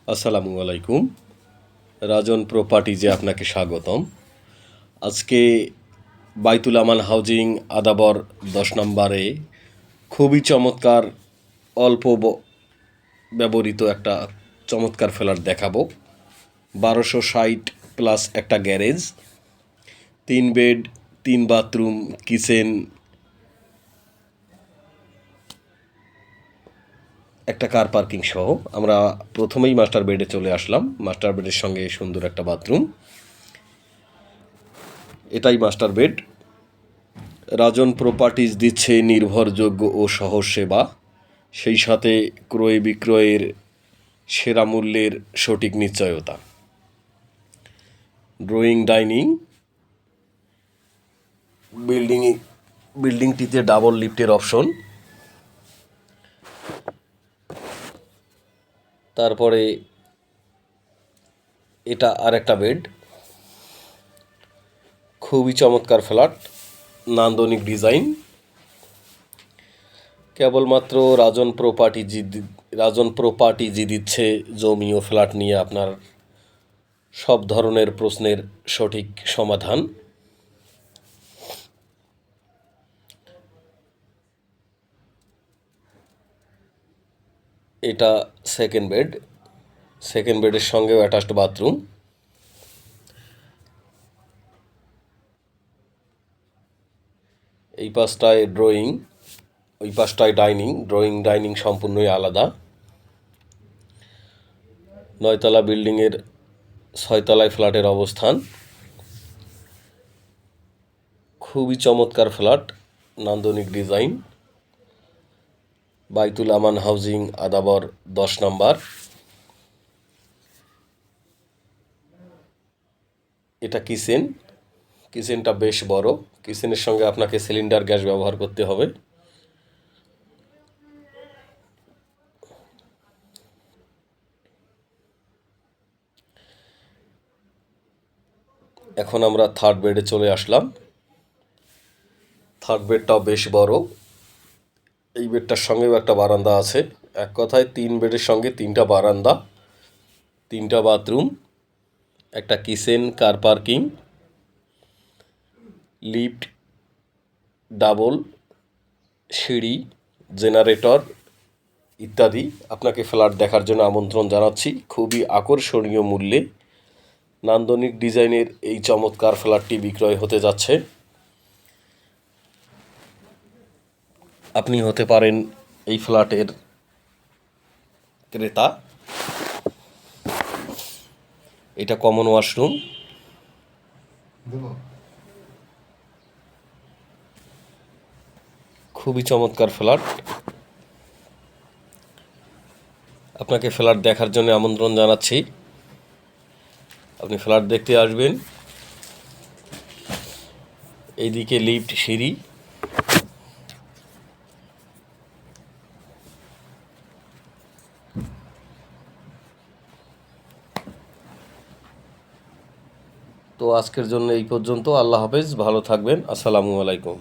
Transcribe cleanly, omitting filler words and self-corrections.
আসসালামু আলাইকুম। রাজন প্রপার্টিজে আপনাকে স্বাগতম। আজকে বাইতুল আমান হাউজিং আদাবর 10 নম্বরে খুবই চমৎকার অল্প ব্যবহৃত একটা চমৎকার ফ্ল্যাট দেখাবো। 1260 প্লাস একটা গ্যারেজ, 3 বেড, 3 বাথরুম, কিচেন, একটা কার পার্কিং সহ। আমরা প্রথমেই মাস্টার বেডে চলে আসলাম। মাস্টার বেডের সঙ্গে সুন্দর একটা বাথরুম। এটাই মাস্টার বেড। রাজন প্রপার্টিজ দিচ্ছে নির্ভরযোগ্য ও সহজ সেবা, সেই সাথে ক্রয় বিক্রয়ের সেরা মূল্যের সঠিক নিশ্চয়তা। ড্রয়িং ডাইনিং, বিল্ডিংটিতে ডাবল লিফটের অপশন। তারপরে এটা আর একটা বেড। খুবই চমৎকার ফ্ল্যাট, নান্দনিক ডিজাইন। কেবলমাত্র রাজন প্রপার্টিজি দিচ্ছে জমি ও ফ্ল্যাট নিয়ে আপনার সব ধরনের প্রশ্নের সঠিক সমাধান। এটা সেকেন্ড বেড। সেকেন্ড বেডের সঙ্গেও অ্যাটাচড বাথরুম। এই পাশটায় ড্রয়িং, ওই পাশটায় ডাইনিং। ড্রয়িং ডাইনিং সম্পূর্ণই আলাদা। 9তলা বিল্ডিংয়ের 6তলায় ফ্ল্যাটের অবস্থান। খুবই চমৎকার ফ্ল্যাট, নান্দনিক ডিজাইন। বাইতুল আমান হাউজিং আদাবর 10 নম্বর। এটা কিচেনটা বেশ বড়। কিচেনের সঙ্গে আপনাকে সিলিন্ডার গ্যাস ব্যবহার করতে হবে। এখন আমরা থার্ড বেডে চলে আসলাম। থার্ড বেডটাও বেশ বড়। এই বেডটার সঙ্গেও একটা বারান্দা আছে। এক কথায় 3 বেডের সঙ্গে 3টা বারান্দা, 3টা বাথরুম, একটা kitchen, car parking, lift, double সিঁড়ি, জেনারেটর ইত্যাদি। আপনাকে ফ্ল্যাট দেখার জন্য আমন্ত্রণ জানাচ্ছি। খুবই আকর্ষণীয় মূল্যে নান্দনিক ডিজাইনের এই চমৎকার ফ্ল্যাটটি বিক্রয় হতে যাচ্ছে। আপনি হতে পারেন এই ফ্ল্যাটের ক্রেতা। এটা কমন ওয়াশরুম। খুবই চমৎকার ফ্ল্যাট। আপনাকে ফ্ল্যাট দেখার জন্য আমন্ত্রণ জানাচ্ছি। আপনি ফ্ল্যাট দেখতে আসবেন। এইদিকে লিফট, সিঁড়ি। তো আজকের জন্য এই পর্যন্ত। আল্লাহ হাফেজ, ভালো থাকবেন। আসসালামু আলাইকুম।